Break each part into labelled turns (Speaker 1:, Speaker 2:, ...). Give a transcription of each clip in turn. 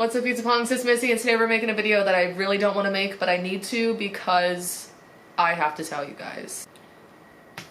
Speaker 1: What's up, Pizza Pongs? It's Missy, and today we're making a video that I really don't want to make, but I need to because I have to tell you guys.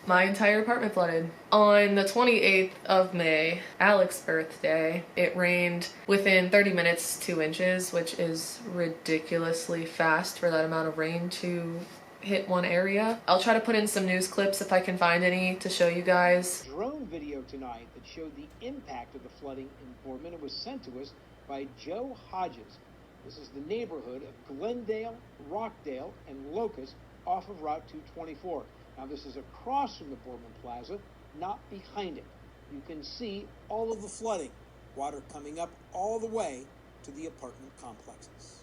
Speaker 1: My entire apartment flooded. On the 28th of May, Alex's birthday, it rained within 30 minutes 2 inches, which is ridiculously fast for that amount of rain to hit one area. I'll try to put in some news clips if I can find any to show you guys.
Speaker 2: Drone video tonight that showed the impact of the flooding in Boardman. It was sent to us by Joe Hodges. This is the neighborhood of Glendale, Rockdale, and Locust off of Route 224. Now this is across from the Boardman Plaza, not behind it. You can see all of the flooding. Water coming up all the way to the apartment complexes.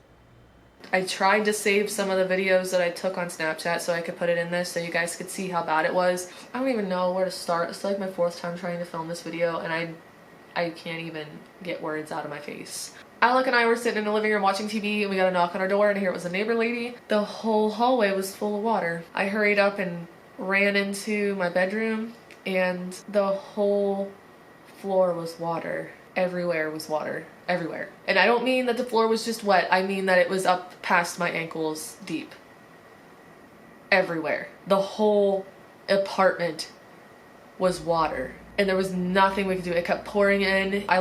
Speaker 1: I tried to save some of the videos that I took on Snapchat so I could put it in this so you guys could see how bad it was. I don't even know where to start. It's like my 4th time trying to film this video and I can't even get words out of my face. Alec and I were sitting in the living room watching TV and we got a knock on our door and here it was a neighbor lady. The whole hallway was full of water. I hurried up and ran into my bedroom and the whole floor was water. Everywhere was water. Everywhere. And I don't mean that the floor was just wet. I mean that it was up past my ankles deep. Everywhere. The whole apartment was water. And there was nothing we could do. It kept pouring in. I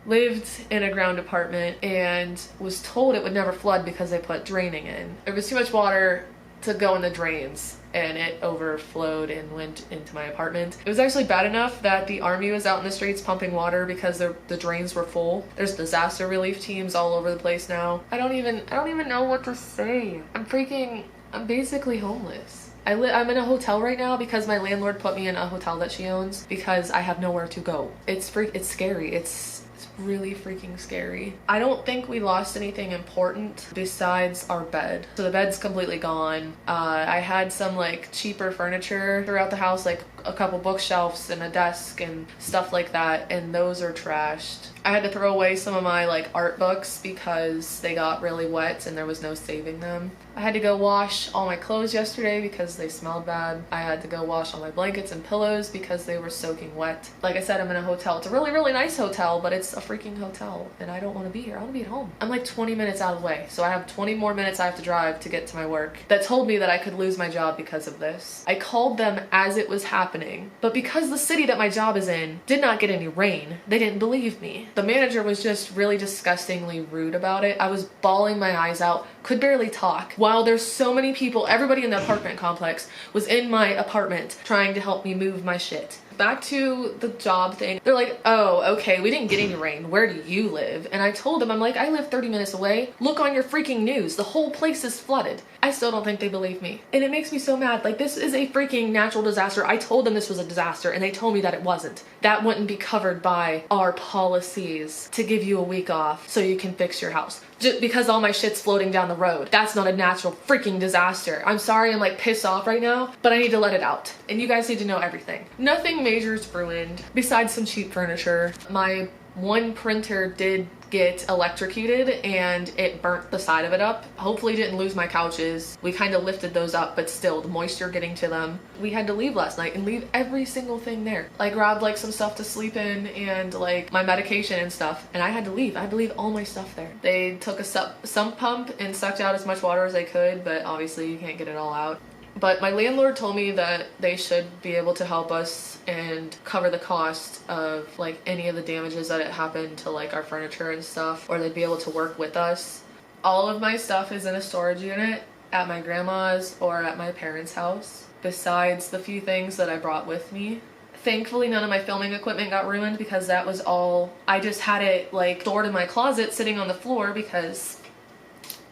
Speaker 1: lived in a ground apartment and was told it would never flood because they put draining in. There was too much water to go in the drains and it overflowed and went into my apartment. It was actually bad enough that the army was out in the streets pumping water because the drains were full. There's disaster relief teams all over the place now. I don't even know what to say. I'm basically homeless. I'm in a hotel right now because my landlord put me in a hotel that she owns because I have nowhere to go. It's scary. It's really freaking scary. I don't think we lost anything important besides our bed. So the bed's completely gone. I had some like cheaper furniture throughout the house, like a couple bookshelves and a desk and stuff like that, and those are trashed. I had to throw away some of my like art books because they got really wet and there was no saving them. I had to go wash all my clothes yesterday because they smelled bad. I had to go wash all my blankets and pillows because they were soaking wet. Like I said, I'm in a hotel. It's a really, really nice hotel, but it's a freaking hotel and I don't want to be here. I want to be at home. I'm like 20 minutes out of the way, so I have 20 more minutes I have to drive to get to my work. That told me that I could lose my job because of this. I called them as it was happening, but because the city that my job is in did not get any rain, they didn't believe me. The manager was just really disgustingly rude about it. I was bawling my eyes out, could barely talk. While there's so many people, everybody in the apartment complex was in my apartment trying to help me move my shit. Back to the job thing. They're like, oh, okay, we didn't get any rain. Where do you live? And I told them, I'm like, I live 30 minutes away. Look on your freaking news. The whole place is flooded. I still don't think they believe me. And it makes me so mad. Like, this is a freaking natural disaster. I told them this was a disaster and they told me that it wasn't. That wouldn't be covered by our policies to give you a week off so you can fix your house. Just because all my shit's floating down the road. That's not a natural freaking disaster. I'm sorry I'm like pissed off right now, but I need to let it out. And you guys need to know everything. Nothing major is ruined besides some cheap furniture. My one printer did get electrocuted and it burnt the side of it up. Hopefully didn't lose my couches. We kind of lifted those up, but still the moisture getting to them. We had to leave last night and leave every single thing there. I grabbed like some stuff to sleep in and like my medication and stuff, and I had to leave. I had to leave all my stuff there. They took a sump pump and sucked out as much water as they could, but obviously you can't get it all out. But my landlord told me that they should be able to help us and cover the cost of like any of the damages that had happened to like our furniture and stuff, or they'd be able to work with us. All of my stuff is in a storage unit at my grandma's or at my parents' house, besides the few things that I brought with me. Thankfully, none of my filming equipment got ruined because that was all, I just had it like stored in my closet sitting on the floor because,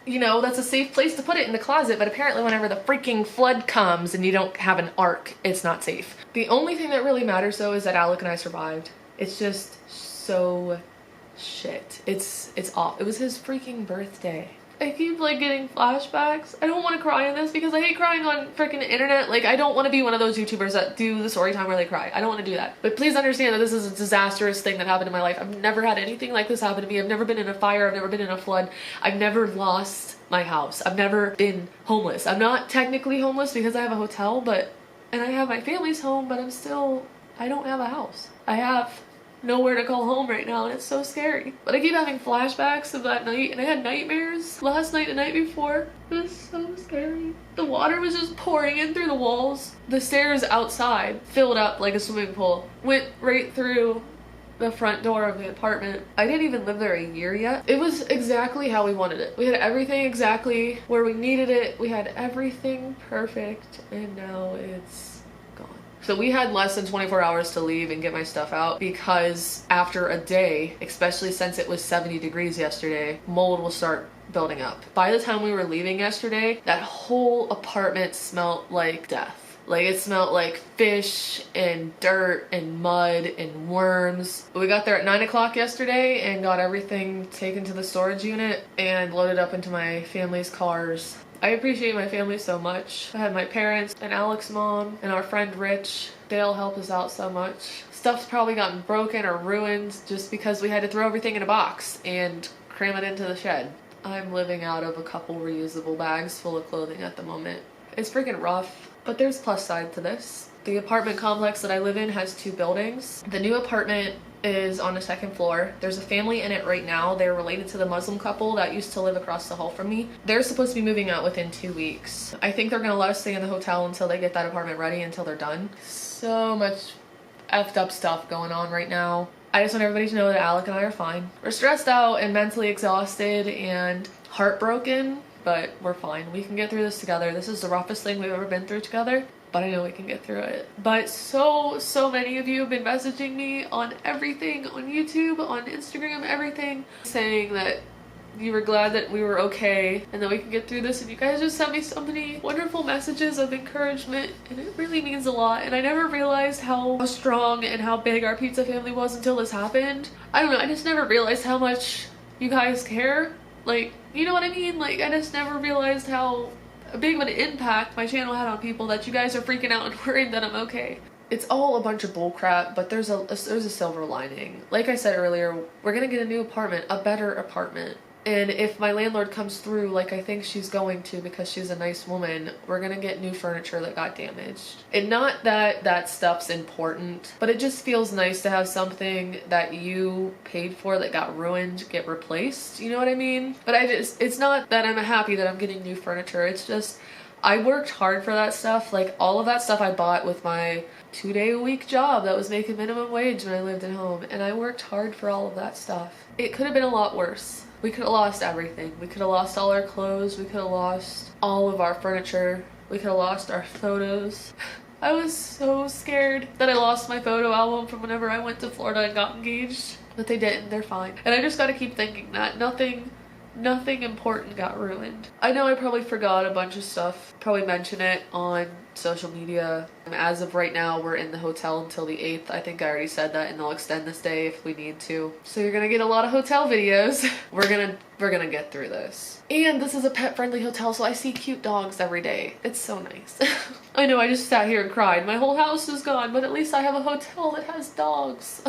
Speaker 1: you know, that's a safe place to put it, in the closet, but apparently whenever the freaking flood comes and you don't have an ark, it's not safe. The only thing that really matters though is that Alec and I survived. It's just so shit. It's off. It was his freaking birthday. I keep like getting flashbacks. I don't want to cry in this because I hate crying on freaking internet. Like, I don't want to be one of those YouTubers that do the story time where they cry. I don't want to do that. But please understand that this is a disastrous thing that happened in my life. I've never had anything like this happen to me. I've never been in a fire. I've never been in a flood. I've never lost my house. I've never been homeless. I'm not technically homeless because I have a hotel, and I have my family's home, but I don't have a house. I have nowhere to call home right now, and it's so scary. But I keep having flashbacks of that night, and I had nightmares last night and the night before. It was so scary. The water was just pouring in through the walls. The stairs outside filled up like a swimming pool. Went right through the front door of the apartment. I didn't even live there a year yet. It was exactly how we wanted it. We had everything exactly where we needed it. We had everything perfect, and now it's gone. So we had less than 24 hours to leave and get my stuff out, because after a day, especially since it was 70 degrees yesterday, mold will start building up. By the time we were leaving yesterday, that whole apartment smelled like death. Like, it smelled like fish and dirt and mud and worms. We got there at 9 o'clock yesterday and got everything taken to the storage unit and loaded up into my family's cars. I appreciate my family so much. I had my parents and Alex's mom and our friend Rich. They all helped us out so much. Stuff's probably gotten broken or ruined just because we had to throw everything in a box and cram it into the shed. I'm living out of a couple reusable bags full of clothing at the moment. It's freaking rough. But there's plus side to this. The apartment complex that I live in has 2 buildings. The new apartment is on the 2nd floor. There's a family in it right now. They're related to the Muslim couple that used to live across the hall from me. They're supposed to be moving out within 2 weeks. I think they're gonna let us stay in the hotel until they get that apartment ready, until they're done. So much effed up stuff going on right now. I just want everybody to know that Alec and I are fine. We're stressed out and mentally exhausted and heartbroken, but we're fine. We can get through this together. This is the roughest thing we've ever been through together, but I know we can get through it. But so many of you have been messaging me on everything, on YouTube, on Instagram, everything, saying that you were glad that we were okay and that we can get through this, and you guys just sent me so many wonderful messages of encouragement, and it really means a lot. And I never realized how strong and how big our pizza family was until this happened. I don't know, I just never realized how much you guys care. Like, you know what I mean? Like, I just never realized how big of an impact my channel had on people, that you guys are freaking out and worried that I'm okay. It's all a bunch of bullcrap, but there's a silver lining. Like I said earlier, we're gonna get a new apartment, a better apartment. And if my landlord comes through, like I think she's going to because she's a nice woman, we're gonna get new furniture that got damaged. And not that that stuff's important, but it just feels nice to have something that you paid for that got ruined get replaced, you know what I mean? But it's not that I'm happy that I'm getting new furniture, it's just I worked hard for that stuff. Like, all of that stuff I bought with my 2-day-a-week job that was making minimum wage when I lived at home, and I worked hard for all of that stuff. It could have been a lot worse. We could have lost everything. We could have lost all our clothes. We could have lost all of our furniture. We could have lost our photos. I was so scared that I lost my photo album from whenever I went to Florida and got engaged. But they didn't. They're fine. And I just gotta keep thinking that nothing important got ruined. I know I probably forgot a bunch of stuff. Probably mention it on social media. As of right now, we're in the hotel until the 8th. I think I already said that, and they'll extend this day if we need to. So you're gonna get a lot of hotel videos. We're gonna get through this. And this is a pet-friendly hotel, so I see cute dogs every day. It's so nice. I know, I just sat here and cried. My whole house is gone, but at least I have a hotel that has dogs.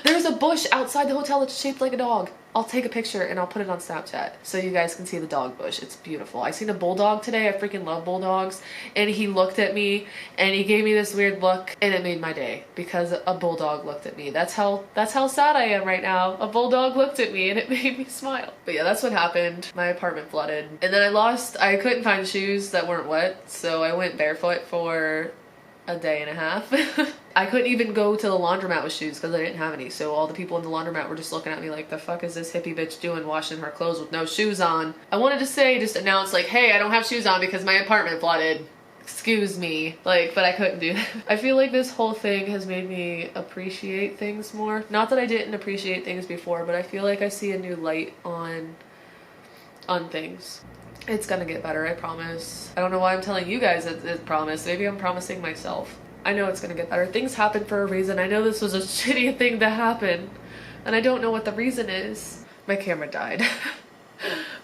Speaker 1: There's a bush outside the hotel that's shaped like a dog. I'll take a picture and I'll put it on Snapchat so you guys can see the dog bush. It's beautiful. I seen a bulldog today. I freaking love bulldogs. And he looked at me and he gave me this weird look, and it made my day because a bulldog looked at me. That's how sad I am right now. A bulldog looked at me and it made me smile. But yeah, that's what happened. My apartment flooded. And then I couldn't find shoes that weren't wet, so I went barefoot for a day and a half. I couldn't even go to the laundromat with shoes because I didn't have any, so all the people in the laundromat were just looking at me like, the fuck is this hippie bitch doing washing her clothes with no shoes on? I wanted to just announce like, hey, I don't have shoes on because my apartment flooded. Excuse me. Like, but I couldn't do that. I feel like this whole thing has made me appreciate things more. Not that I didn't appreciate things before, but I feel like I see a new light on things. It's gonna get better, I promise. I don't know why I'm telling you guys it's promise. Maybe I'm promising myself. I know it's gonna get better. Things happen for a reason. I know this was a shitty thing to happen, and I don't know what the reason is. My camera died.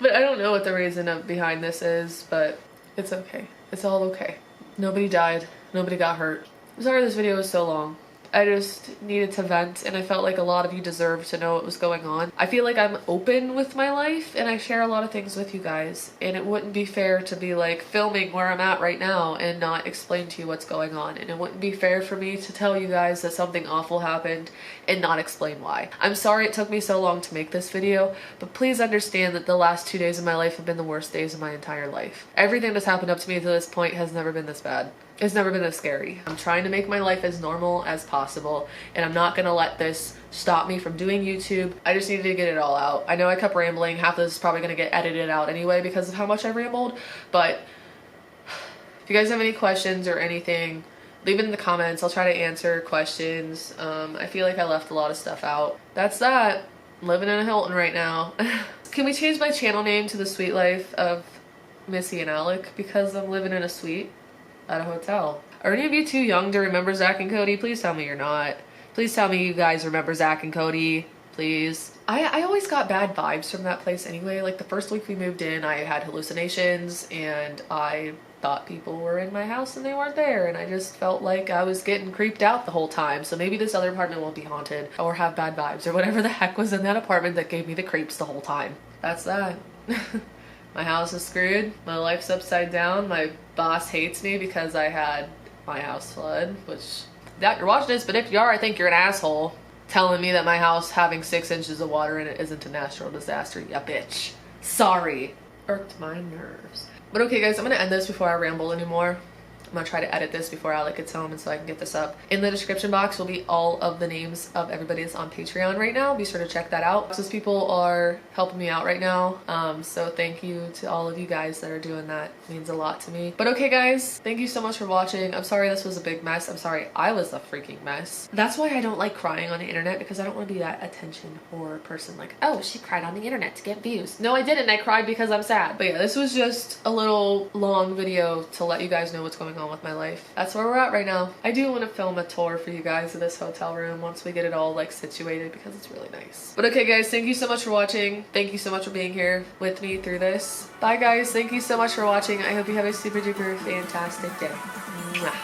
Speaker 1: But I don't know what the reason behind this is, but it's okay. It's all okay. Nobody died. Nobody got hurt. I'm sorry this video is so long. I just needed to vent, and I felt like a lot of you deserve to know what was going on. I feel like I'm open with my life and I share a lot of things with you guys, and it wouldn't be fair to be like filming where I'm at right now and not explain to you what's going on, and it wouldn't be fair for me to tell you guys that something awful happened and not explain why. I'm sorry it took me so long to make this video, but please understand that the last 2 days of my life have been the worst days of my entire life. Everything that's happened up to me to this point has never been this bad. It's never been this scary. I'm trying to make my life as normal as possible, and I'm not gonna let this stop me from doing YouTube. I just needed to get it all out. I know I kept rambling. Half of this is probably gonna get edited out anyway because of how much I rambled, but if you guys have any questions or anything, leave it in the comments. I'll try to answer questions. I feel like I left a lot of stuff out. That's that. I'm living in a Hilton right now. Can we change my channel name to The Sweet Life of Missy and Alec? Because I'm living in a suite at a hotel. Are any of you too young to remember Zach and Cody? Please tell me you're not. Please tell me you guys remember Zach and Cody, please. I always got bad vibes from that place anyway. Like the first week we moved in, I had hallucinations and I thought people were in my house and they weren't there, and I just felt like I was getting creeped out the whole time. So maybe this other apartment won't be haunted or have bad vibes or whatever the heck was in that apartment that gave me the creeps the whole time. That's that. My house is screwed. My life's upside down. My boss hates me because I had my house flood, which, doubt you're watching this, but if you are, I think you're an asshole. Telling me that my house having 6 inches of water in it isn't a natural disaster. Yeah, bitch. Sorry. Irked my nerves. But okay guys, I'm gonna end this before I ramble anymore. I'm gonna try to edit this before Alec gets home and so I can get this up. In the description box will be all of the names of everybody that's on Patreon right now. Be sure to check that out. Those people are helping me out right now. So thank you to all of you guys that are doing that. It means a lot to me. But okay guys, thank you so much for watching. I'm sorry this was a big mess. I'm sorry I was a freaking mess. That's why I don't like crying on the internet, because I don't want to be that attention whore person like, oh, she cried on the internet to get views. No, I didn't. I cried because I'm sad. But yeah, this was just a little long video to let you guys know what's going on with my life. That's where we're at right now. I do want to film a tour for you guys of this hotel room once we get it all like situated, because it's really nice. But okay guys, thank you so much for watching. Thank you so much for being here with me through this. Bye guys, thank you so much for watching. I hope you have a super duper fantastic day. Mwah.